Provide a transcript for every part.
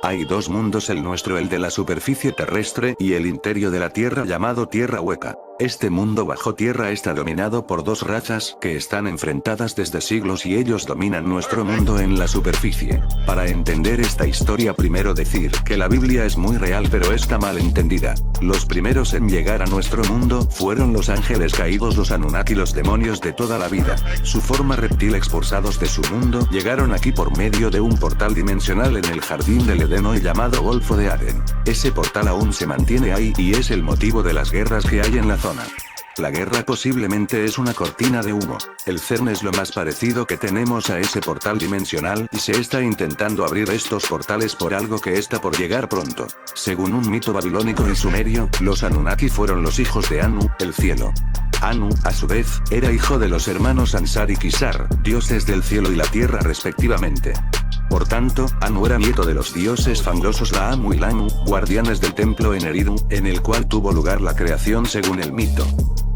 Hay dos mundos, el nuestro, el de la superficie terrestre, y el interior de la Tierra llamado Tierra Hueca. Este mundo bajo tierra está dominado por dos razas que están enfrentadas desde siglos y ellos dominan nuestro mundo en la superficie. Para entender esta historia, primero decir que la Biblia es muy real pero está mal entendida. Los primeros en llegar a nuestro mundo fueron los ángeles caídos, los Anunnaki, los demonios de toda la vida. Su forma reptil, expulsados de su mundo, llegaron aquí por medio de un portal dimensional en el jardín del Edén hoy llamado Golfo de Adén. Ese portal aún se mantiene ahí y es el motivo de las guerras que hay en la zona. La guerra posiblemente es una cortina de humo. El CERN es lo más parecido que tenemos a ese portal dimensional y se está intentando abrir estos portales por algo que está por llegar pronto. Según un mito babilónico y sumerio, los Anunnaki fueron los hijos de Anu, el cielo. Anu, a su vez, era hijo de los hermanos Ansar y Kisar, dioses del cielo y la tierra respectivamente. Por tanto, Anu era nieto de los dioses fangosos Laamu y Lamu, guardianes del templo en Eridu, en el cual tuvo lugar la creación según el mito.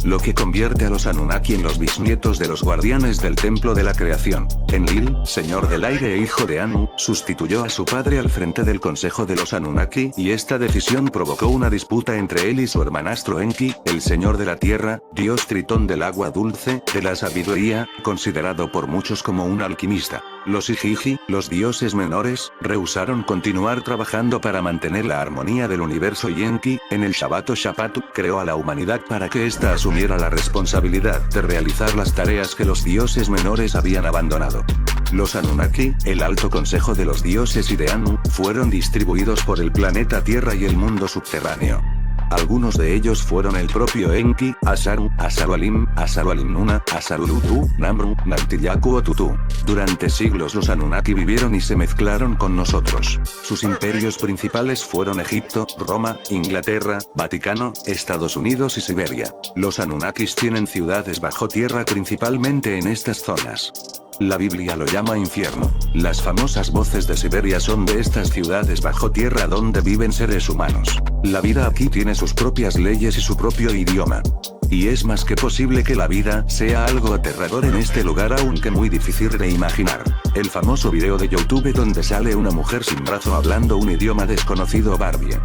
Lo que convierte a los Anunnaki en los bisnietos de los guardianes del templo de la creación. Enlil, señor del aire e hijo de Anu, sustituyó a su padre al frente del consejo de los Anunnaki y esta decisión provocó una disputa entre él y su hermanastro Enki, el señor de la tierra, dios tritón del agua dulce, de la sabiduría, considerado por muchos como un alquimista. Los Igigi, los dioses menores, rehusaron continuar trabajando para mantener la armonía del universo y Enki, en el Shabbato Shapatu, creó a la humanidad para que ésta asumiera la responsabilidad de realizar las tareas que los dioses menores habían abandonado. Los Anunnaki, el alto consejo de los dioses y de Anu, fueron distribuidos por el planeta Tierra y el mundo subterráneo. Algunos de ellos fueron el propio Enki, Asaru, Asarualim, Asarualimnuna, Asarulutu, Namru, Nantillaku o Tutu. Durante siglos los Anunnaki vivieron y se mezclaron con nosotros. Sus imperios principales fueron Egipto, Roma, Inglaterra, Vaticano, Estados Unidos y Siberia. Los Anunnakis tienen ciudades bajo tierra principalmente en estas zonas. La Biblia lo llama infierno. Las famosas voces de Siberia son de estas ciudades bajo tierra donde viven seres humanos. La vida aquí tiene sus propias leyes y su propio idioma. Y es más que posible que la vida sea algo aterrador en este lugar, aunque muy difícil de imaginar. El famoso video de YouTube donde sale una mujer sin brazo hablando un idioma desconocido, Barbie.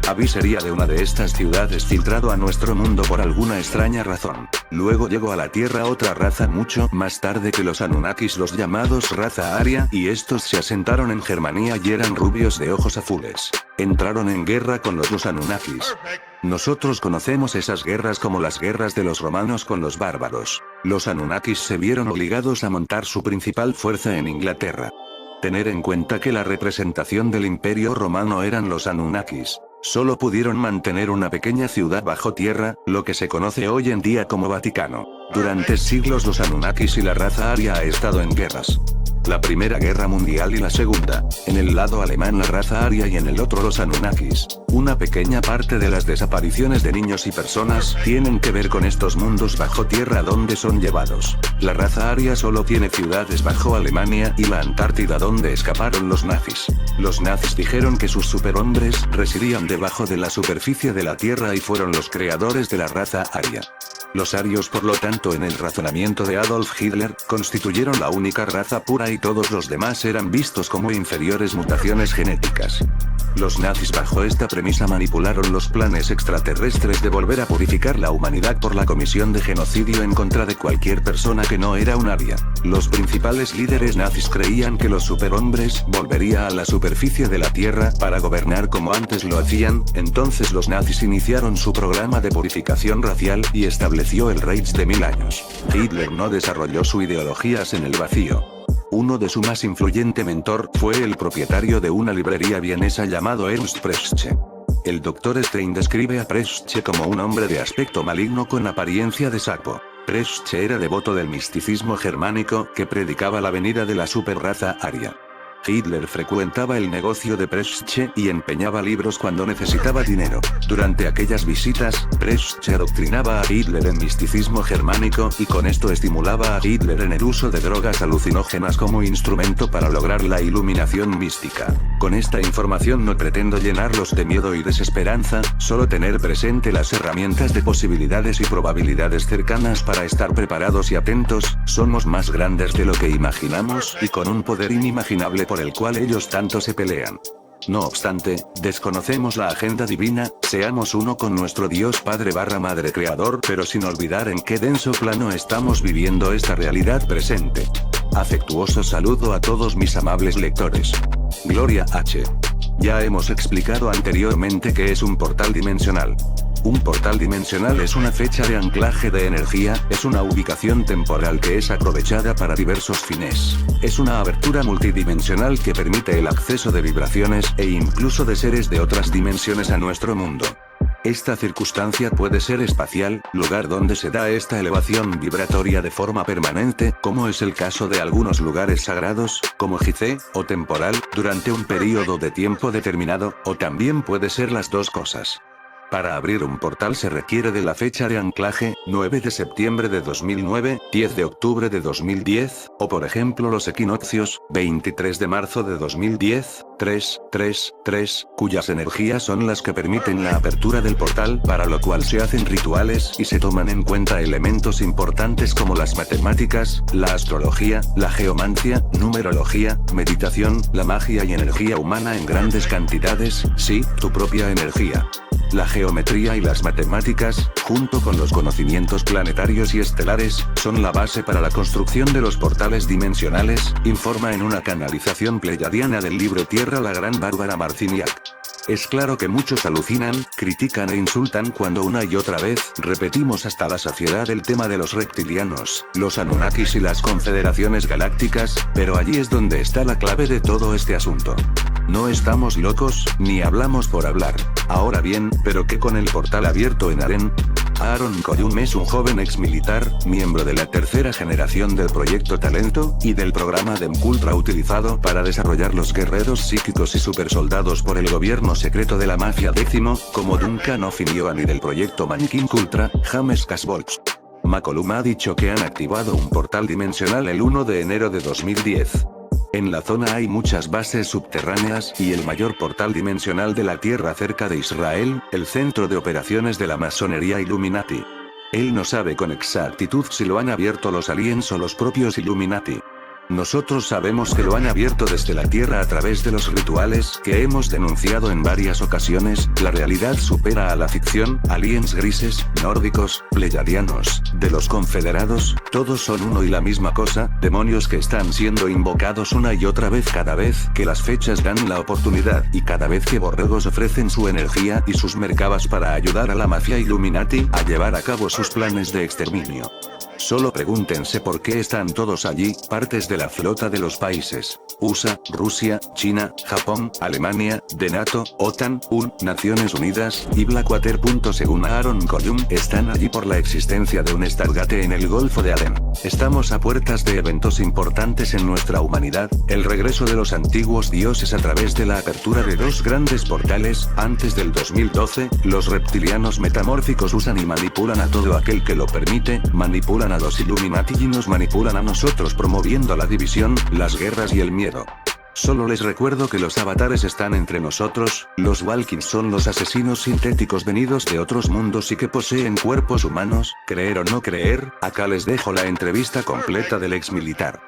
Abby sería de una de estas ciudades filtrado a nuestro mundo por alguna extraña razón. Luego llegó a la Tierra otra raza mucho más tarde que los Anunnakis, los llamados raza aria, y estos se asentaron en Germania y eran rubios de ojos azules. Entraron en guerra con los Anunnakis. Nosotros conocemos esas guerras como las guerras de los romanos con los bárbaros. Los Anunnakis se vieron obligados a montar su principal fuerza en Inglaterra. Tener en cuenta que la representación del Imperio Romano eran los Anunnakis. Solo pudieron mantener una pequeña ciudad bajo tierra, lo que se conoce hoy en día como Vaticano. Durante siglos los Anunnakis y la raza aria ha estado en guerras. La Primera Guerra Mundial y la Segunda. En el lado alemán la raza aria y en el otro los Anunnakis. Una pequeña parte de las desapariciones de niños y personas tienen que ver con estos mundos bajo tierra donde son llevados. La raza aria solo tiene ciudades bajo Alemania y la Antártida donde escaparon los nazis. Los nazis dijeron que sus superhombres residían debajo de la superficie de la Tierra y fueron los creadores de la raza aria. Los arios, por lo tanto, en el razonamiento de Adolf Hitler, constituyeron la única raza pura y todos los demás eran vistos como inferiores mutaciones genéticas. Los nazis bajo esta premisa manipularon los planes extraterrestres de volver a purificar la humanidad por la comisión de genocidio en contra de cualquier persona que no era un aria. Los principales líderes nazis creían que los superhombres volverían a la superficie de la Tierra para gobernar como antes lo hacían, entonces los nazis iniciaron su programa de purificación racial y estableció el Reich de 1000 años. Hitler no desarrolló su ideologías en el vacío. Uno de su más influyente mentor fue el propietario de una librería vienesa llamado Ernst Preschke. El Dr. Stein describe a Preschke como un hombre de aspecto maligno con apariencia de sapo. Preschke era devoto del misticismo germánico que predicaba la venida de la superraza aria. Hitler frecuentaba el negocio de Preschke y empeñaba libros cuando necesitaba dinero. Durante aquellas visitas, Preschke adoctrinaba a Hitler en misticismo germánico y con esto estimulaba a Hitler en el uso de drogas alucinógenas como instrumento para lograr la iluminación mística. Con esta información no pretendo llenarlos de miedo y desesperanza, solo tener presente las herramientas de posibilidades y probabilidades cercanas para estar preparados y atentos. Somos más grandes de lo que imaginamos y con un poder inimaginable por el cual ellos tanto se pelean. No obstante, desconocemos la agenda divina, seamos uno con nuestro Dios Padre / Madre Creador, pero sin olvidar en qué denso plano estamos viviendo esta realidad presente. Afectuoso saludo a todos mis amables lectores. Gloria H. Ya hemos explicado anteriormente qué es un portal dimensional. Un portal dimensional es una fecha de anclaje de energía, es una ubicación temporal que es aprovechada para diversos fines. Es una abertura multidimensional que permite el acceso de vibraciones e incluso de seres de otras dimensiones a nuestro mundo. Esta circunstancia puede ser espacial, lugar donde se da esta elevación vibratoria de forma permanente, como es el caso de algunos lugares sagrados, como Gizeh, o temporal, durante un periodo de tiempo determinado, o también puede ser las dos cosas. Para abrir un portal se requiere de la fecha de anclaje, 9 de septiembre de 2009, 10 de octubre de 2010, o por ejemplo los equinoccios, 23 de marzo de 2010, 3, cuyas energías son las que permiten la apertura del portal, para lo cual se hacen rituales y se toman en cuenta elementos importantes como las matemáticas, la astrología, la geomancia, numerología, meditación, la magia y energía humana en grandes cantidades, sí, tu propia energía. La geometría y las matemáticas, junto con los conocimientos planetarios y estelares, son la base para la construcción de los portales dimensionales, informa en una canalización pleyadiana del libro Tierra la gran Bárbara Marciniak. Es claro que muchos alucinan, critican e insultan cuando una y otra vez repetimos hasta la saciedad el tema de los reptilianos, los Anunnakis y las confederaciones galácticas, pero allí es donde está la clave de todo este asunto. No estamos locos, ni hablamos por hablar. Ahora bien, ¿pero qué con el portal abierto en Aren? Aaron Koyum es un joven ex militar, miembro de la tercera generación del proyecto Talento, y del programa de Mkultra utilizado para desarrollar los guerreros psíquicos y supersoldados por el gobierno secreto de la mafia décimo, como Duncan O'Finioan y del proyecto Mannequin Kultra, James Casbolts. McCollum ha dicho que han activado un portal dimensional el 1 de enero de 2010. En la zona hay muchas bases subterráneas y el mayor portal dimensional de la Tierra cerca de Israel, el centro de operaciones de la masonería Illuminati. Él no sabe con exactitud si lo han abierto los aliens o los propios Illuminati. Nosotros sabemos que lo han abierto desde la Tierra a través de los rituales que hemos denunciado en varias ocasiones. La realidad supera a la ficción, aliens grises, nórdicos, pleyadianos, de los confederados, todos son uno y la misma cosa, demonios que están siendo invocados una y otra vez cada vez que las fechas dan la oportunidad y cada vez que borregos ofrecen su energía y sus mercabas para ayudar a la mafia Illuminati a llevar a cabo sus planes de exterminio. Solo pregúntense por qué están todos allí, partes de la flota de los países USA, Rusia, China, Japón, Alemania, de NATO, OTAN, UN, Naciones Unidas, y Blackwater. Según Aaron Koyum, están allí por la existencia de un Stargate en el Golfo de Aden. Estamos a puertas de eventos importantes en nuestra humanidad, el regreso de los antiguos dioses a través de la apertura de dos grandes portales, antes del 2012, los reptilianos metamórficos usan y manipulan a todo aquel que lo permite, manipulan a los Illuminati y nos manipulan a nosotros promoviendo la división, las guerras y el miedo. Solo les recuerdo que los avatares están entre nosotros, los Walkins son los asesinos sintéticos venidos de otros mundos y que poseen cuerpos humanos, creer o no creer, acá les dejo la entrevista completa del ex militar.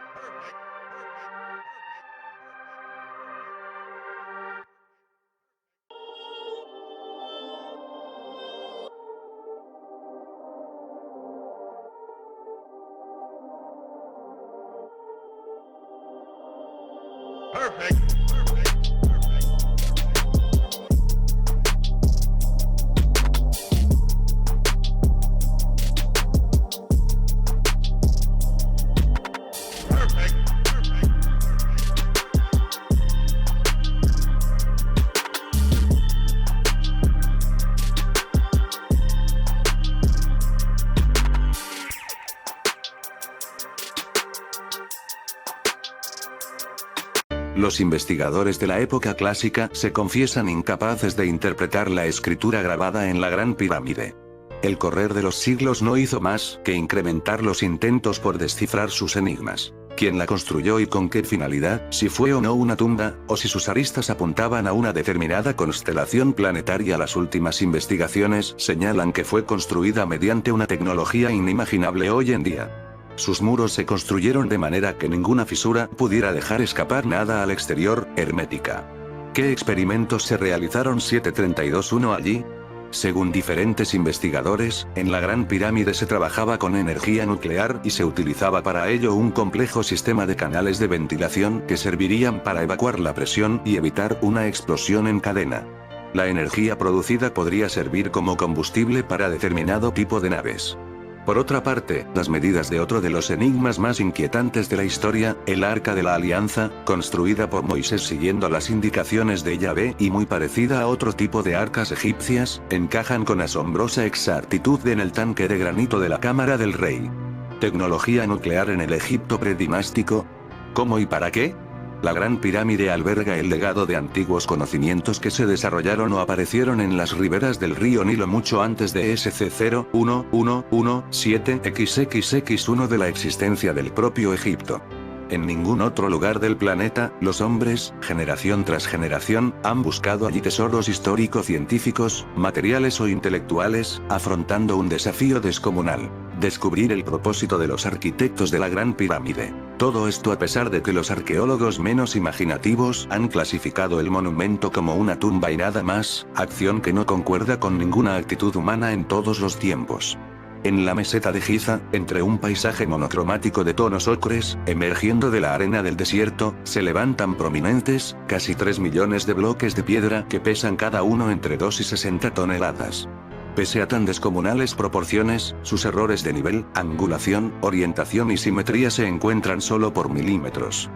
Los investigadores de la época clásica se confiesan incapaces de interpretar la escritura grabada en la Gran Pirámide. El correr de los siglos no hizo más que incrementar los intentos por descifrar sus enigmas. ¿Quién la construyó y con qué finalidad? Si fue o no una tumba, o si sus aristas apuntaban a una determinada constelación planetaria. Las últimas investigaciones señalan que fue construida mediante una tecnología inimaginable hoy en día. Sus muros se construyeron de manera que ninguna fisura pudiera dejar escapar nada al exterior, hermética. ¿Qué experimentos se realizaron 732-1 allí? Según diferentes investigadores, en la Gran Pirámide se trabajaba con energía nuclear y se utilizaba para ello un complejo sistema de canales de ventilación que servirían para evacuar la presión y evitar una explosión en cadena. La energía producida podría servir como combustible para determinado tipo de naves. Por otra parte, las medidas de otro de los enigmas más inquietantes de la historia, el Arca de la Alianza, construida por Moisés siguiendo las indicaciones de Yahvé y muy parecida a otro tipo de arcas egipcias, encajan con asombrosa exactitud en el tanque de granito de la cámara del rey. Tecnología nuclear en el Egipto predinástico. ¿Cómo y para qué? La Gran Pirámide alberga el legado de antiguos conocimientos que se desarrollaron o aparecieron en las riberas del río Nilo mucho antes de SC01117XXX1 de la existencia del propio Egipto. En ningún otro lugar del planeta, los hombres, generación tras generación, han buscado allí tesoros histórico-científicos, materiales o intelectuales, afrontando un desafío descomunal: descubrir el propósito de los arquitectos de la Gran Pirámide. Todo esto a pesar de que los arqueólogos menos imaginativos han clasificado el monumento como una tumba y nada más, acción que no concuerda con ninguna actitud humana en todos los tiempos. En la meseta de Giza, entre un paisaje monocromático de tonos ocres, emergiendo de la arena del desierto, se levantan prominentes, casi 3 millones de bloques de piedra que pesan cada uno entre 2 y 60 toneladas. Pese a tan descomunales proporciones, sus errores de nivel, angulación, orientación y simetría se encuentran solo por milímetros.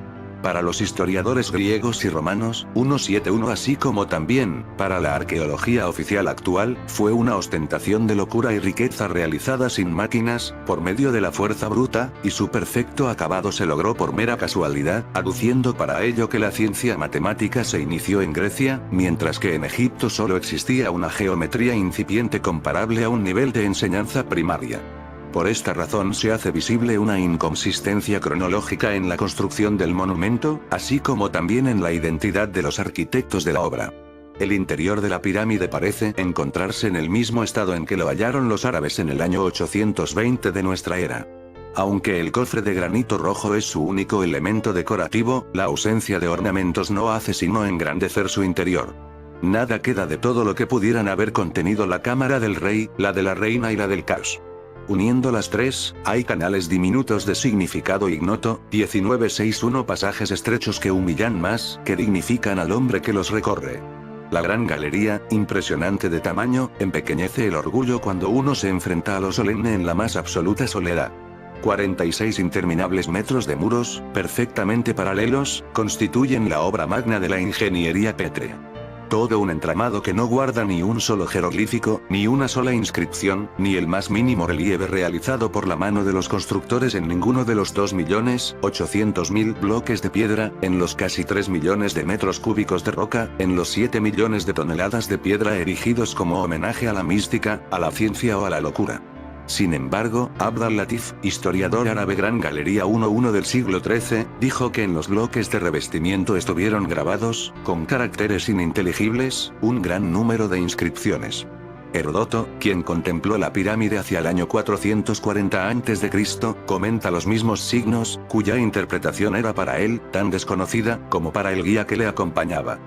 Para los historiadores griegos y romanos, 171 así como también, para la arqueología oficial actual, fue una ostentación de locura y riqueza realizada sin máquinas, por medio de la fuerza bruta, y su perfecto acabado se logró por mera casualidad, aduciendo para ello que la ciencia matemática se inició en Grecia, mientras que en Egipto solo existía una geometría incipiente comparable a un nivel de enseñanza primaria. Por esta razón se hace visible una inconsistencia cronológica en la construcción del monumento, así como también en la identidad de los arquitectos de la obra. El interior de la pirámide parece encontrarse en el mismo estado en que lo hallaron los árabes en el año 820 de nuestra era. Aunque el cofre de granito rojo es su único elemento decorativo, la ausencia de ornamentos no hace sino engrandecer su interior. Nada queda de todo lo que pudieran haber contenido la cámara del rey, la de la reina y la del caos. Uniendo las tres, hay canales diminutos de significado ignoto, 1961 pasajes estrechos que humillan más que dignifican al hombre que los recorre. La gran galería, impresionante de tamaño, empequeñece el orgullo cuando uno se enfrenta a lo solemne en la más absoluta soledad. 46 interminables metros de muros, perfectamente paralelos, constituyen la obra magna de la ingeniería pétrea. Todo un entramado que no guarda ni un solo jeroglífico, ni una sola inscripción, ni el más mínimo relieve realizado por la mano de los constructores en ninguno de los 2.800.000 bloques de piedra, en los casi 3 millones de metros cúbicos de roca, en los 7 millones de toneladas de piedra erigidos como homenaje a la mística, a la ciencia o a la locura. Sin embargo, Abd al-Latif, historiador árabe Gran Galería 1-1 del siglo XIII, dijo que en los bloques de revestimiento estuvieron grabados, con caracteres ininteligibles, un gran número de inscripciones. Heródoto, quien contempló la pirámide hacia el año 440 a.C., comenta los mismos signos, cuya interpretación era para él tan desconocida como para el guía que le acompañaba.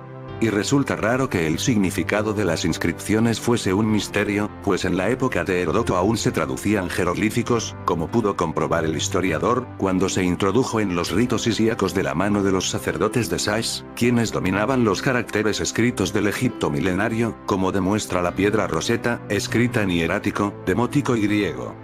Y resulta raro que el significado de las inscripciones fuese un misterio, pues en la época de Heródoto aún se traducían jeroglíficos, como pudo comprobar el historiador, cuando se introdujo en los ritos isíacos de la mano de los sacerdotes de Sais, quienes dominaban los caracteres escritos del Egipto milenario, como demuestra la piedra Roseta, escrita en hierático, demótico y griego.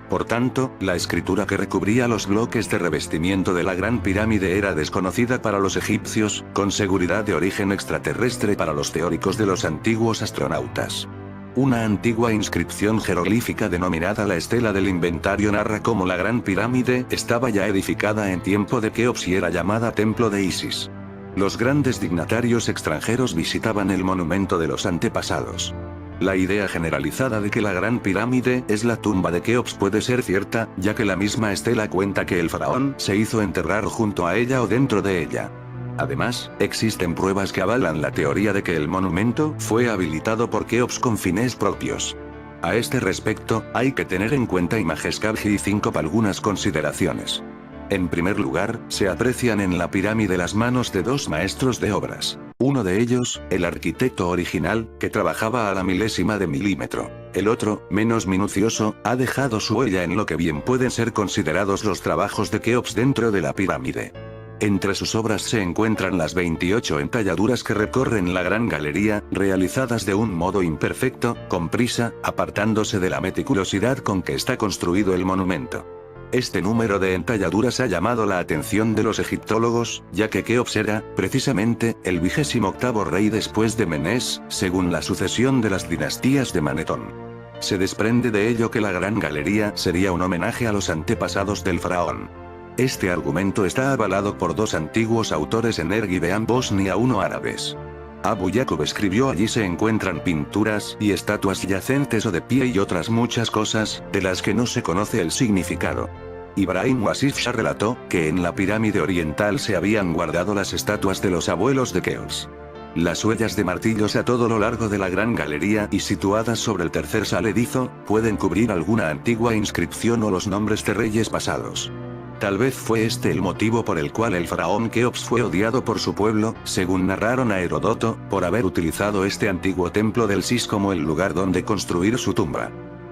Por tanto, la escritura que recubría los bloques de revestimiento de la Gran Pirámide era desconocida para los egipcios, con seguridad de origen extraterrestre para los teóricos de los antiguos astronautas. Una antigua inscripción jeroglífica denominada la Estela del Inventario narra cómo la Gran Pirámide estaba ya edificada en tiempo de Keops y era llamada Templo de Isis. Los grandes dignatarios extranjeros visitaban el monumento de los antepasados. La idea generalizada de que la Gran Pirámide es la tumba de Keops puede ser cierta, ya que la misma estela cuenta que el faraón se hizo enterrar junto a ella o dentro de ella. Además, existen pruebas que avalan la teoría de que el monumento fue habilitado por Keops con fines propios. A este respecto, hay que tener en cuenta Imageskabji y Zincop algunas consideraciones. En primer lugar, se aprecian en la pirámide las manos de dos maestros de obras. Uno de ellos, el arquitecto original, que trabajaba a la milésima de milímetro. El otro, menos minucioso, ha dejado su huella en lo que bien pueden ser considerados los trabajos de Keops dentro de la pirámide. Entre sus obras se encuentran las 28 entalladuras que recorren la gran galería, realizadas de un modo imperfecto, con prisa, apartándose de la meticulosidad con que está construido el monumento. Este número de entalladuras ha llamado la atención de los egiptólogos, ya que Keops era, precisamente, el 28º rey después de Menés, según la sucesión de las dinastías de Manetón. Se desprende de ello que la gran galería sería un homenaje a los antepasados del faraón. Este argumento está avalado por dos antiguos autores Energi de ambos bosnia árabes. Abu Yaqub escribió: allí se encuentran pinturas y estatuas yacentes o de pie y otras muchas cosas, de las que no se conoce el significado. Ibrahim Wasif Shah relató, que en la pirámide oriental se habían guardado las estatuas de los abuelos de Keops. Las huellas de martillos a todo lo largo de la gran galería y situadas sobre el tercer saledizo, pueden cubrir alguna antigua inscripción o los nombres de reyes pasados. Tal vez fue este el motivo por el cual el faraón Keops fue odiado por su pueblo, según narraron a Heródoto, por haber utilizado este antiguo templo del Sis como el lugar donde construir su tumba.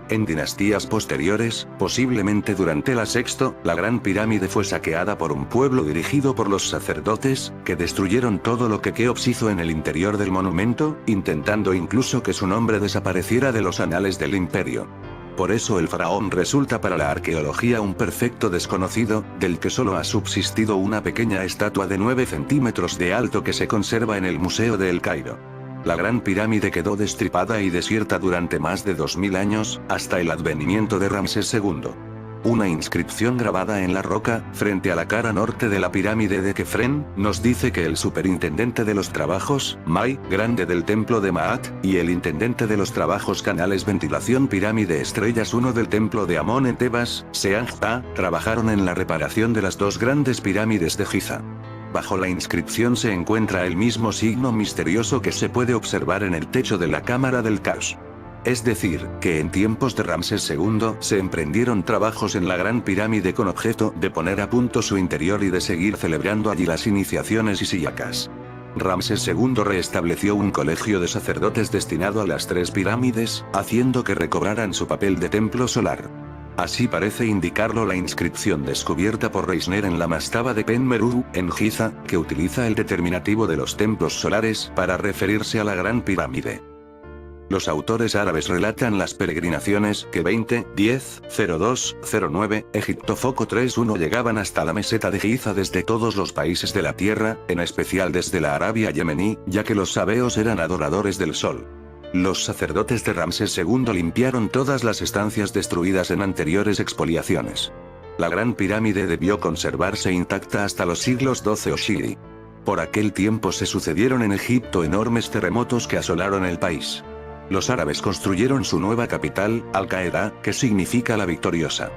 En dinastías posteriores, posiblemente durante la sexta, la Gran Pirámide fue saqueada por un pueblo dirigido por los sacerdotes, que destruyeron todo lo que Keops hizo en el interior del monumento, intentando incluso que su nombre desapareciera de los anales del imperio. Por eso el faraón resulta para la arqueología un perfecto desconocido, del que solo ha subsistido una pequeña estatua de 9 centímetros de alto que se conserva en el Museo de El Cairo. La Gran Pirámide quedó destripada y desierta durante más de 2000 años, hasta el advenimiento de Ramsés II. Una inscripción grabada en la roca, frente a la cara norte de la pirámide de Kefren, nos dice que el superintendente de los trabajos, Mai, grande del templo de Maat, y el intendente de los trabajos canales ventilación pirámide estrellas 1 del templo de Amón en Tebas, Seanj-Pa, trabajaron en la reparación de las dos grandes pirámides de Giza. Bajo la inscripción se encuentra el mismo signo misterioso que se puede observar en el techo de la cámara del caos. Es decir, que en tiempos de Ramsés II se emprendieron trabajos en la Gran Pirámide con objeto de poner a punto su interior y de seguir celebrando allí las iniciaciones isíacas. Ramsés II restableció un colegio de sacerdotes destinado a las tres pirámides, haciendo que recobraran su papel de templo solar. Así parece indicarlo la inscripción descubierta por Reisner en la mastaba de Penmeru, en Giza, que utiliza el determinativo de los templos solares para referirse a la Gran Pirámide. Los autores árabes relatan las peregrinaciones que 20, 10, 02, 09, Egipto Foco 31 llegaban hasta la meseta de Giza desde todos los países de la tierra, en especial desde la Arabia yemení, ya que los sabeos eran adoradores del sol. Los sacerdotes de Ramsés II limpiaron todas las estancias destruidas en anteriores expoliaciones. La Gran Pirámide debió conservarse intacta hasta los siglos XII o Shiri. Por aquel tiempo se sucedieron en Egipto enormes terremotos que asolaron el país. Los árabes construyeron su nueva capital, Al-Qaeda, que significa la victoriosa.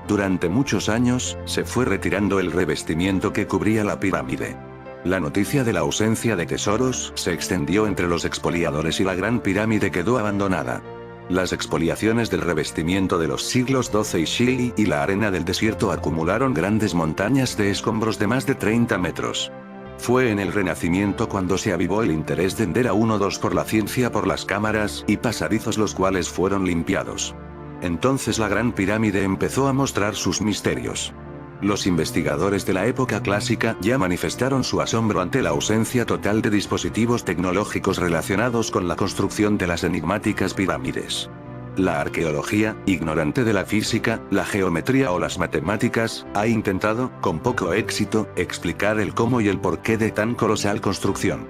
Durante muchos años, se fue retirando el revestimiento que cubría la pirámide. La noticia de la ausencia de tesoros se extendió entre los expoliadores y la Gran Pirámide quedó abandonada. Las expoliaciones del revestimiento de los siglos XII y Shiri y la arena del desierto acumularon grandes montañas de escombros de más de 30 metros. Fue en el Renacimiento cuando se avivó el interés de Endera 1-2 por la ciencia por las cámaras y pasadizos los cuales fueron limpiados. Entonces la Gran Pirámide empezó a mostrar sus misterios. Los investigadores de la época clásica ya manifestaron su asombro ante la ausencia total de dispositivos tecnológicos relacionados con la construcción de las enigmáticas pirámides. La arqueología, ignorante de la física, la geometría o las matemáticas, ha intentado, con poco éxito, explicar el cómo y el porqué de tan colosal construcción.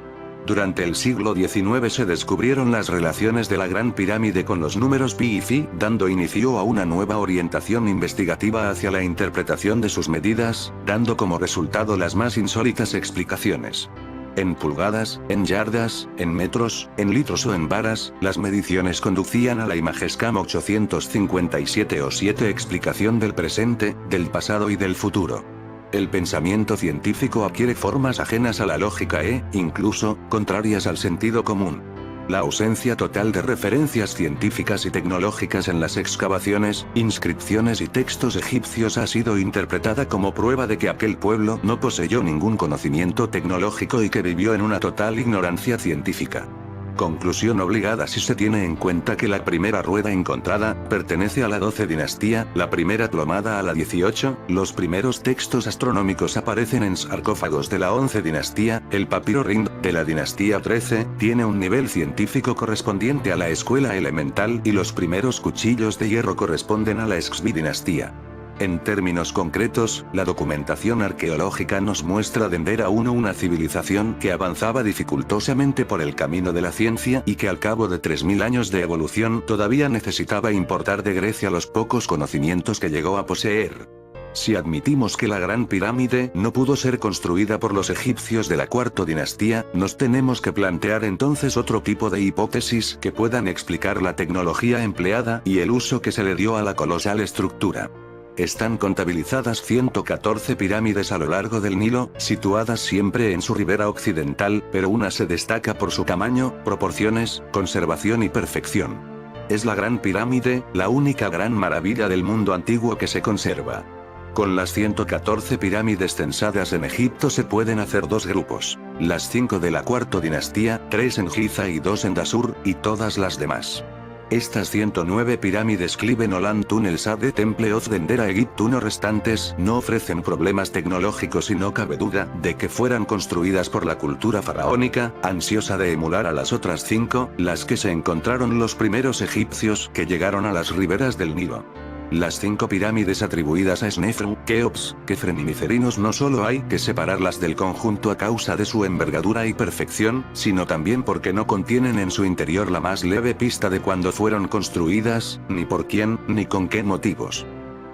Durante el siglo XIX se descubrieron las relaciones de la Gran Pirámide con los números pi y phi, dando inicio a una nueva orientación investigativa hacia la interpretación de sus medidas, dando como resultado las más insólitas explicaciones. En pulgadas, en yardas, en metros, en litros o en varas, las mediciones conducían a la Imagescam 857 o 7 explicación del presente, del pasado y del futuro. El pensamiento científico adquiere formas ajenas a la lógica incluso, contrarias al sentido común. La ausencia total de referencias científicas y tecnológicas en las excavaciones, inscripciones y textos egipcios ha sido interpretada como prueba de que aquel pueblo no poseyó ningún conocimiento tecnológico y que vivió en una total ignorancia científica. Conclusión obligada si se tiene en cuenta que la primera rueda encontrada, pertenece a la 12 dinastía, la primera plomada a la 18, los primeros textos astronómicos aparecen en sarcófagos de la 11 dinastía, el papiro Rind, de la dinastía 13, tiene un nivel científico correspondiente a la escuela elemental y los primeros cuchillos de hierro corresponden a la Xvi dinastía. En términos concretos, la documentación arqueológica nos muestra Dendera I una civilización que avanzaba dificultosamente por el camino de la ciencia y que al cabo de 3000 años de evolución todavía necesitaba importar de Grecia los pocos conocimientos que llegó a poseer. Si admitimos que la Gran Pirámide no pudo ser construida por los egipcios de la cuarta dinastía, nos tenemos que plantear entonces otro tipo de hipótesis que puedan explicar la tecnología empleada y el uso que se le dio a la colosal estructura. Están contabilizadas 114 pirámides a lo largo del Nilo, situadas siempre en su ribera occidental, pero una se destaca por su tamaño, proporciones, conservación y perfección. Es la Gran Pirámide, la única gran maravilla del mundo antiguo que se conserva. Con las 114 pirámides censadas en Egipto se pueden hacer dos grupos: las 5 de la cuarta dinastía, 3 en Giza y 2 en Dasur, y todas las demás. Estas 109 pirámides Cliven Olan Tunnel Sade Temple of Dendera Egiptuno restantes no ofrecen problemas tecnológicos y no cabe duda de que fueran construidas por la cultura faraónica, ansiosa de emular a las otras 5, las que se encontraron los primeros egipcios que llegaron a las riberas del Nilo. Las 5 pirámides atribuidas a Snefru, Keops, Kefren y Micerinos no solo hay que separarlas del conjunto a causa de su envergadura y perfección, sino también porque no contienen en su interior la más leve pista de cuándo fueron construidas, ni por quién, ni con qué motivos.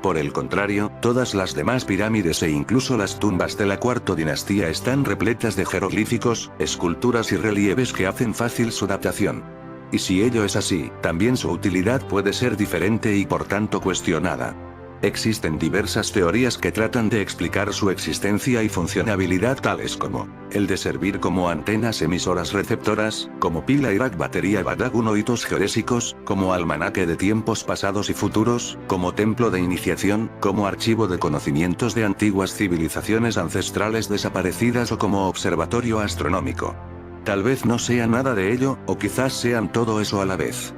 Por el contrario, todas las demás pirámides e incluso las tumbas de la cuarta dinastía están repletas de jeroglíficos, esculturas y relieves que hacen fácil su datación. Y si ello es así, también su utilidad puede ser diferente y por tanto cuestionada. Existen diversas teorías que tratan de explicar su existencia y funcionabilidad, tales como el de servir como antenas emisoras receptoras, como pila Irak batería Badagun hitos geodésicos, como almanaque de tiempos pasados y futuros, como templo de iniciación, como archivo de conocimientos de antiguas civilizaciones ancestrales desaparecidas o como observatorio astronómico. Tal vez no sea nada de ello, o quizás sean todo eso a la vez.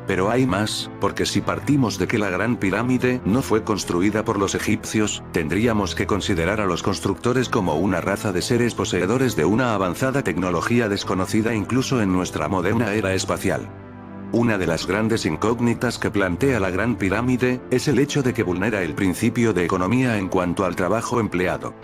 Pero hay más, porque si partimos de que la Gran Pirámide no fue construida por los egipcios, tendríamos que considerar a los constructores como una raza de seres poseedores de una avanzada tecnología desconocida incluso en nuestra moderna era espacial. Una de las grandes incógnitas que plantea la Gran Pirámide, es el hecho de que vulnera el principio de economía en cuanto al trabajo empleado.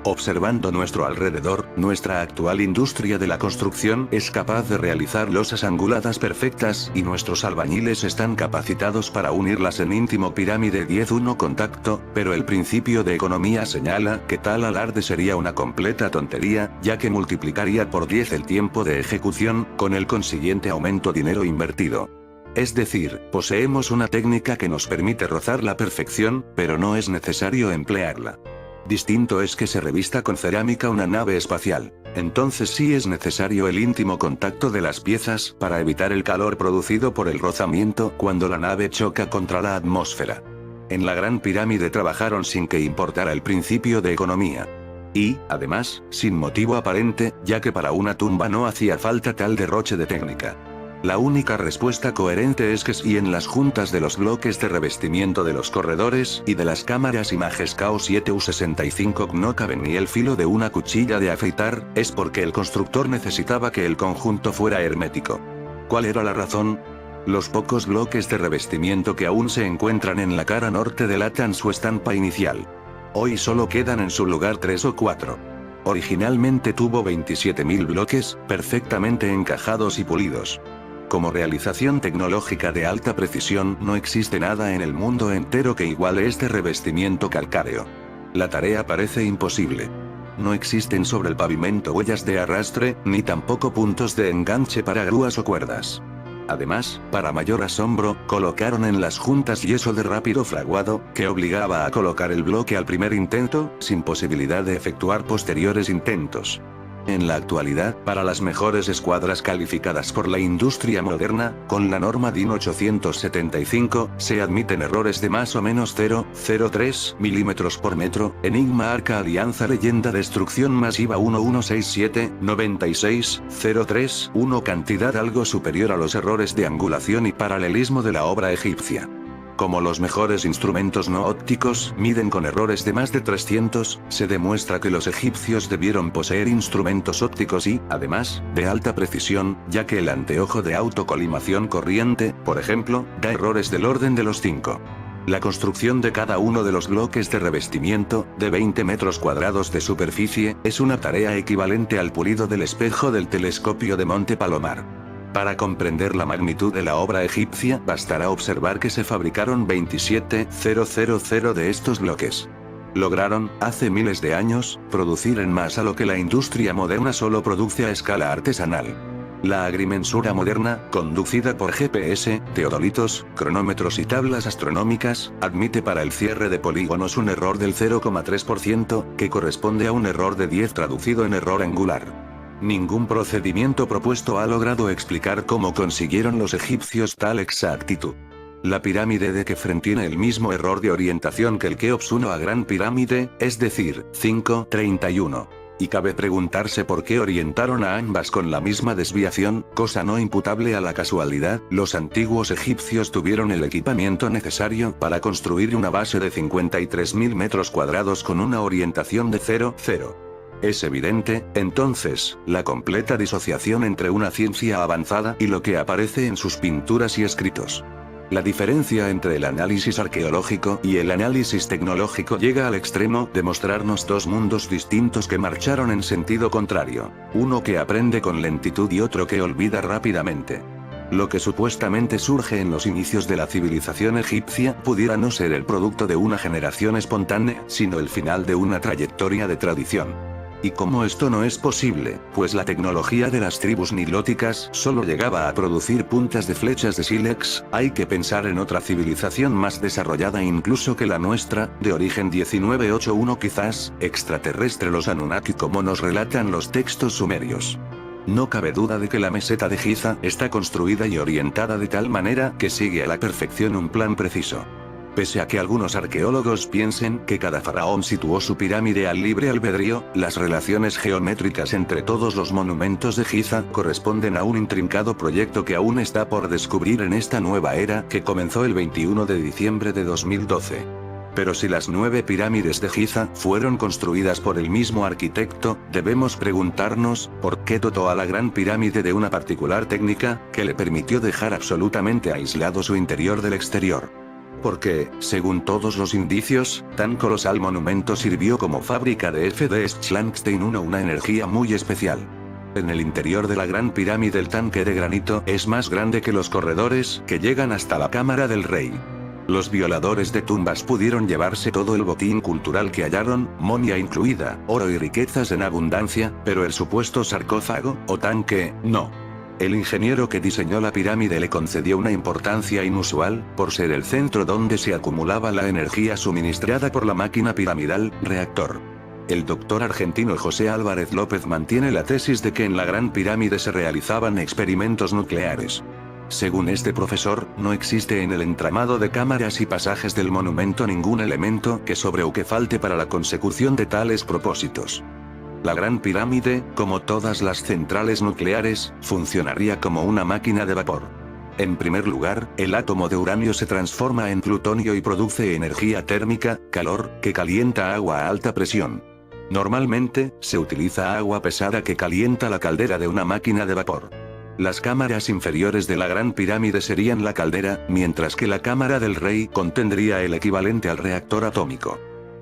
Observando nuestro alrededor, nuestra actual industria de la construcción es capaz de realizar losas anguladas perfectas y nuestros albañiles están capacitados para unirlas en íntimo pirámide 10-1 contacto, pero el principio de economía señala que tal alarde sería una completa tontería, ya que multiplicaría por 10 el tiempo de ejecución, con el consiguiente aumento dinero invertido. Es decir, poseemos una técnica que nos permite rozar la perfección, pero no es necesario emplearla. Distinto es que se revista con cerámica una nave espacial. Entonces sí es necesario el íntimo contacto de las piezas para evitar el calor producido por el rozamiento cuando la nave choca contra la atmósfera. En la Gran Pirámide trabajaron sin que importara el principio de economía. Y, además, sin motivo aparente, ya que para una tumba no hacía falta tal derroche de técnica. La única respuesta coherente es que si en las juntas de los bloques de revestimiento de los corredores y de las cámaras images KO7U65 no caben ni el filo de una cuchilla de afeitar, es porque el constructor necesitaba que el conjunto fuera hermético. ¿Cuál era la razón? Los pocos bloques de revestimiento que aún se encuentran en la cara norte delatan su estampa inicial. Hoy solo quedan en su lugar 3 o 4. Originalmente tuvo 27.000 bloques, perfectamente encajados y pulidos. Como realización tecnológica de alta precisión no existe nada en el mundo entero que iguale este revestimiento calcáreo. La tarea parece imposible. No existen sobre el pavimento huellas de arrastre, ni tampoco puntos de enganche para grúas o cuerdas. Además, para mayor asombro, colocaron en las juntas yeso de rápido fraguado, que obligaba a colocar el bloque al primer intento, sin posibilidad de efectuar posteriores intentos. En la actualidad, para las mejores escuadras calificadas por la industria moderna, con la norma DIN 875, se admiten errores de más o menos 0,03 milímetros por metro. Enigma Arca Alianza Leyenda Destrucción Masiva 1167-96-03, cantidad algo superior a los errores de angulación y paralelismo de la obra egipcia. Como los mejores instrumentos no ópticos miden con errores de más de 300, se demuestra que los egipcios debieron poseer instrumentos ópticos y, además, de alta precisión, ya que el anteojo de autocolimación corriente, por ejemplo, da errores del orden de los 5. La construcción de cada uno de los bloques de revestimiento, de 20 metros cuadrados de superficie, es una tarea equivalente al pulido del espejo del telescopio de Monte Palomar. Para comprender la magnitud de la obra egipcia, bastará observar que se fabricaron 27.000 de estos bloques. Lograron, hace miles de años, producir en masa lo que la industria moderna solo produce a escala artesanal. La agrimensura moderna, conducida por GPS, teodolitos, cronómetros y tablas astronómicas, admite para el cierre de polígonos un error del 0,3%, que corresponde a un error de 10 traducido en error angular. Ningún procedimiento propuesto ha logrado explicar cómo consiguieron los egipcios tal exactitud. La pirámide de Kefren tiene el mismo error de orientación que el Keops 1 a Gran Pirámide, es decir, 5,31. Y cabe preguntarse por qué orientaron a ambas con la misma desviación, cosa no imputable a la casualidad. Los antiguos egipcios tuvieron el equipamiento necesario para construir una base de 53.000 metros cuadrados con una orientación de 0,0. Es evidente, entonces, la completa disociación entre una ciencia avanzada y lo que aparece en sus pinturas y escritos. La diferencia entre el análisis arqueológico y el análisis tecnológico llega al extremo de mostrarnos dos mundos distintos que marcharon en sentido contrario, uno que aprende con lentitud y otro que olvida rápidamente. Lo que supuestamente surge en los inicios de la civilización egipcia pudiera no ser el producto de una generación espontánea, sino el final de una trayectoria de tradición. Y como esto no es posible, pues la tecnología de las tribus nilóticas solo llegaba a producir puntas de flechas de sílex, hay que pensar en otra civilización más desarrollada incluso que la nuestra, de origen 1981 quizás, extraterrestre, los Anunnaki como nos relatan los textos sumerios. No cabe duda de que la meseta de Giza está construida y orientada de tal manera que sigue a la perfección un plan preciso. Pese a que algunos arqueólogos piensen que cada faraón situó su pirámide al libre albedrío, las relaciones geométricas entre todos los monumentos de Giza corresponden a un intrincado proyecto que aún está por descubrir en esta nueva era que comenzó el 21 de diciembre de 2012. Pero si las 9 pirámides de Giza fueron construidas por el mismo arquitecto, debemos preguntarnos, ¿por qué dotó a la Gran Pirámide de una particular técnica, que le permitió dejar absolutamente aislado su interior del exterior? Porque, según todos los indicios, tan colosal monumento sirvió como fábrica de Schlangenstein una energía muy especial. En el interior de la Gran Pirámide el tanque de granito es más grande que los corredores que llegan hasta la cámara del rey. Los violadores de tumbas pudieron llevarse todo el botín cultural que hallaron, momia incluida, oro y riquezas en abundancia, pero el supuesto sarcófago, o tanque, no. El ingeniero que diseñó la pirámide le concedió una importancia inusual, por ser el centro donde se acumulaba la energía suministrada por la máquina piramidal, reactor. El doctor argentino José Álvarez López mantiene la tesis de que en la Gran Pirámide se realizaban experimentos nucleares. Según este profesor, no existe en el entramado de cámaras y pasajes del monumento ningún elemento que sobre o que falte para la consecución de tales propósitos. La Gran Pirámide, como todas las centrales nucleares, funcionaría como una máquina de vapor. En primer lugar, el átomo de uranio se transforma en plutonio y produce energía térmica, calor, que calienta agua a alta presión. Normalmente, se utiliza agua pesada que calienta la caldera de una máquina de vapor. Las cámaras inferiores de la Gran Pirámide serían la caldera, mientras que la cámara del rey contendría el equivalente al reactor atómico.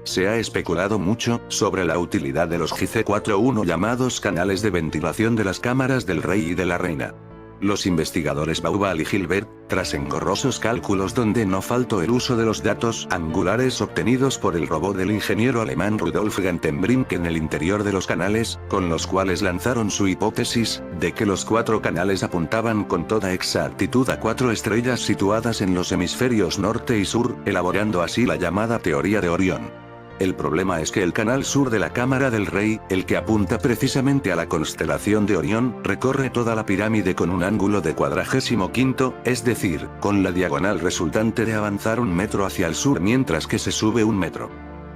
Se ha especulado mucho sobre la utilidad de los GC41 llamados canales de ventilación de las cámaras del rey y de la reina. Los investigadores Baubal y Gilbert, tras engorrosos cálculos donde no faltó el uso de los datos angulares obtenidos por el robot del ingeniero alemán Rudolf Gantenbrink en el interior de los canales, con los cuales lanzaron su hipótesis, de que los 4 canales apuntaban con toda exactitud a 4 estrellas situadas en los hemisferios norte y sur, elaborando así la llamada teoría de Orión. El problema es que el canal sur de la Cámara del Rey, el que apunta precisamente a la constelación de Orión, recorre toda la pirámide con un ángulo de 45°, es decir, con la diagonal resultante de avanzar 1 metro hacia el sur mientras que se sube 1 metro.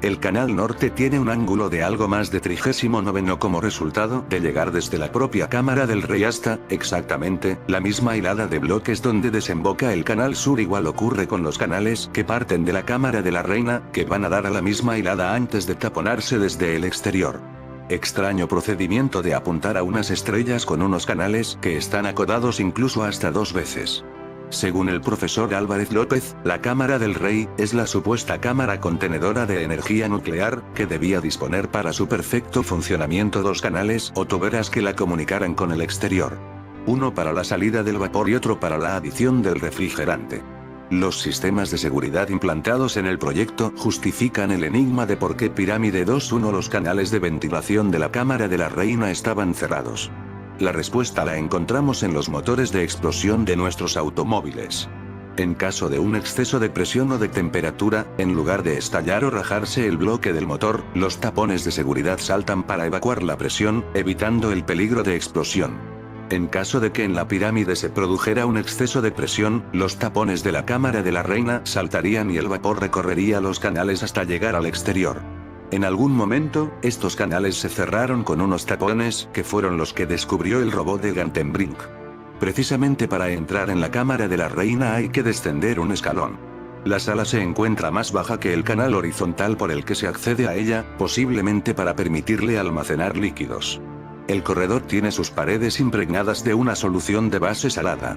El canal norte tiene un ángulo de algo más de 39° como resultado de llegar desde la propia Cámara del Rey hasta, exactamente, la misma hilada de bloques donde desemboca el canal sur. Igual ocurre con los canales que parten de la Cámara de la Reina, que van a dar a la misma hilada antes de taponarse desde el exterior. Extraño procedimiento de apuntar a unas estrellas con unos canales que están acodados incluso hasta 2 veces. Según el profesor Álvarez López, la Cámara del Rey es la supuesta cámara contenedora de energía nuclear, que debía disponer para su perfecto funcionamiento 2 canales o toberas que la comunicaran con el exterior. Uno para la salida del vapor y otro para la adición del refrigerante. Los sistemas de seguridad implantados en el proyecto justifican el enigma de por qué Pirámide 2.1 los canales de ventilación de la Cámara de la Reina estaban cerrados. La respuesta la encontramos en los motores de explosión de nuestros automóviles. En caso de un exceso de presión o de temperatura, en lugar de estallar o rajarse el bloque del motor, los tapones de seguridad saltan para evacuar la presión, evitando el peligro de explosión. En caso de que en la pirámide se produjera un exceso de presión, los tapones de la Cámara de la Reina saltarían y el vapor recorrería los canales hasta llegar al exterior. En algún momento, estos canales se cerraron con unos tapones, que fueron los que descubrió el robot de Gantenbrink. Precisamente para entrar en la Cámara de la Reina hay que descender un escalón. La sala se encuentra más baja que el canal horizontal por el que se accede a ella, posiblemente para permitirle almacenar líquidos. El corredor tiene sus paredes impregnadas de una solución de base salada.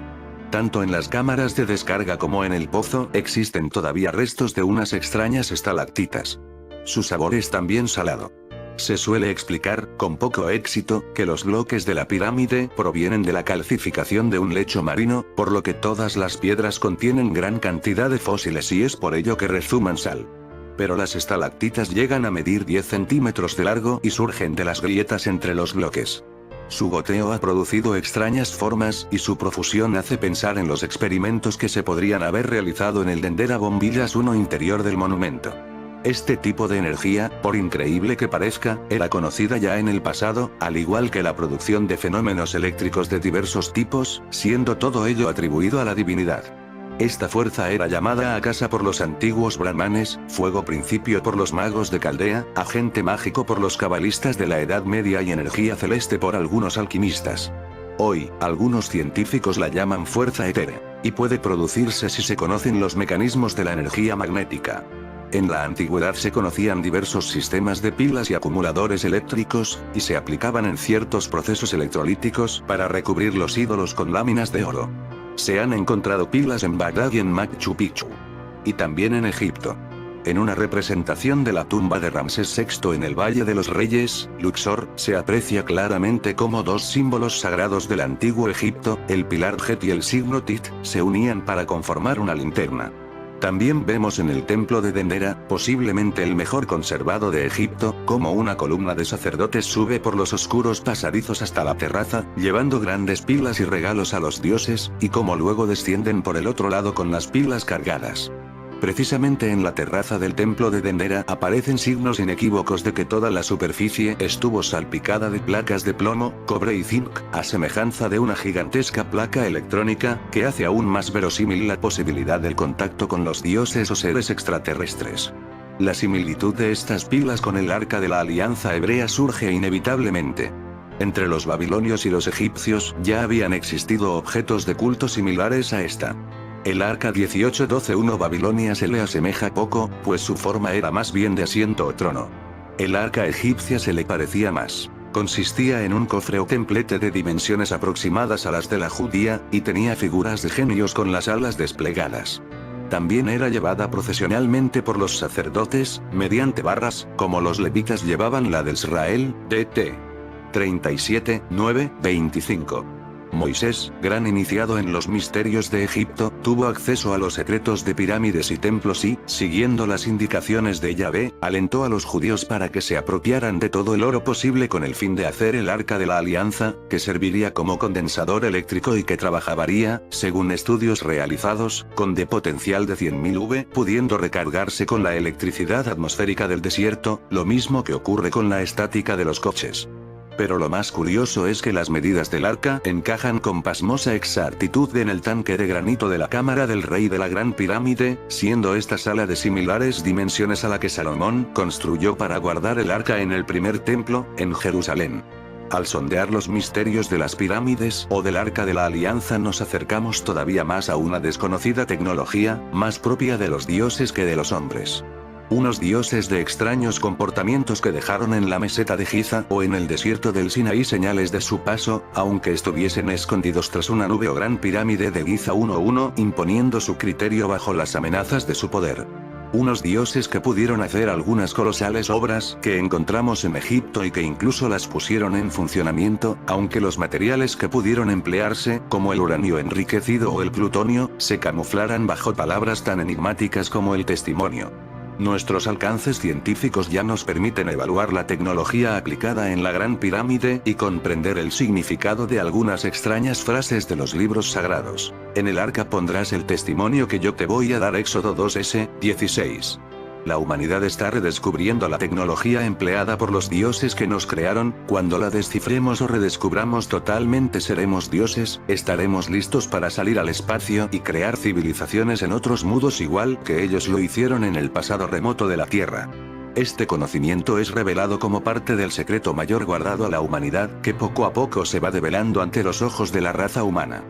Tanto en las cámaras de descarga como en el pozo existen todavía restos de unas extrañas estalactitas. Su sabor es también salado. Se suele explicar, con poco éxito, que los bloques de la pirámide provienen de la calcificación de un lecho marino, por lo que todas las piedras contienen gran cantidad de fósiles y es por ello que rezuman sal. Pero las estalactitas llegan a medir 10 centímetros de largo y surgen de las grietas entre los bloques. Su goteo ha producido extrañas formas y su profusión hace pensar en los experimentos que se podrían haber realizado en el Dendera Bombillas 1 interior del monumento. Este tipo de energía, por increíble que parezca, era conocida ya en el pasado, al igual que la producción de fenómenos eléctricos de diversos tipos, siendo todo ello atribuido a la divinidad. Esta fuerza era llamada Akasa por los antiguos brahmanes, fuego principio por los magos de Caldea, agente mágico por los cabalistas de la Edad Media y energía celeste por algunos alquimistas. Hoy, algunos científicos la llaman fuerza etérea, y puede producirse si se conocen los mecanismos de la energía magnética. En la antigüedad se conocían diversos sistemas de pilas y acumuladores eléctricos, y se aplicaban en ciertos procesos electrolíticos para recubrir los ídolos con láminas de oro. Se han encontrado pilas en Bagdad y en Machu Picchu. Y también en Egipto. En una representación de la tumba de Ramsés VI en el Valle de los Reyes, Luxor, se aprecia claramente cómo 2 símbolos sagrados del antiguo Egipto, el pilar Het y el signo Tit, se unían para conformar una linterna. También vemos en el templo de Dendera, posiblemente el mejor conservado de Egipto, como una columna de sacerdotes sube por los oscuros pasadizos hasta la terraza, llevando grandes pilas y regalos a los dioses, y cómo luego descienden por el otro lado con las pilas cargadas. Precisamente en la terraza del templo de Dendera aparecen signos inequívocos de que toda la superficie estuvo salpicada de placas de plomo, cobre y zinc, a semejanza de una gigantesca placa electrónica, que hace aún más verosímil la posibilidad del contacto con los dioses o seres extraterrestres. La similitud de estas pilas con el Arca de la Alianza Hebrea surge inevitablemente. Entre los babilonios y los egipcios ya habían existido objetos de culto similares a esta. El Arca 1812-1 Babilonia se le asemeja poco, pues su forma era más bien de asiento o trono. El Arca egipcia se le parecía más. Consistía en un cofre o templete de dimensiones aproximadas a las de la judía, y tenía figuras de genios con las alas desplegadas. También era llevada procesionalmente por los sacerdotes, mediante barras, como los levitas llevaban la del Israel, DT 37, 9, 25. Moisés, gran iniciado en los misterios de Egipto, tuvo acceso a los secretos de pirámides y templos y, siguiendo las indicaciones de Yahvé, alentó a los judíos para que se apropiaran de todo el oro posible con el fin de hacer el Arca de la Alianza, que serviría como condensador eléctrico y que trabajaría, según estudios realizados, con de potencial de 100.000 V, pudiendo recargarse con la electricidad atmosférica del desierto, lo mismo que ocurre con la estática de los coches. Pero lo más curioso es que las medidas del arca encajan con pasmosa exactitud en el tanque de granito de la cámara del rey de la Gran Pirámide, siendo esta sala de similares dimensiones a la que Salomón construyó para guardar el arca en el primer templo, en Jerusalén. Al sondear los misterios de las pirámides o del Arca de la Alianza nos acercamos todavía más a una desconocida tecnología, más propia de los dioses que de los hombres. Unos dioses de extraños comportamientos que dejaron en la meseta de Giza o en el desierto del Sinaí señales de su paso, aunque estuviesen escondidos tras una nube o gran pirámide de Giza 1-1, imponiendo su criterio bajo las amenazas de su poder. Unos dioses que pudieron hacer algunas colosales obras que encontramos en Egipto y que incluso las pusieron en funcionamiento, aunque los materiales que pudieron emplearse, como el uranio enriquecido o el plutonio, se camuflaran bajo palabras tan enigmáticas como el testimonio. Nuestros alcances científicos ya nos permiten evaluar la tecnología aplicada en la Gran Pirámide y comprender el significado de algunas extrañas frases de los libros sagrados. En el arca pondrás el testimonio que yo te voy a dar. Éxodo 2:16. La humanidad está redescubriendo la tecnología empleada por los dioses que nos crearon. Cuando la descifremos o redescubramos totalmente seremos dioses, estaremos listos para salir al espacio y crear civilizaciones en otros mundos igual que ellos lo hicieron en el pasado remoto de la Tierra. Este conocimiento es revelado como parte del secreto mayor guardado a la humanidad, que poco a poco se va develando ante los ojos de la raza humana.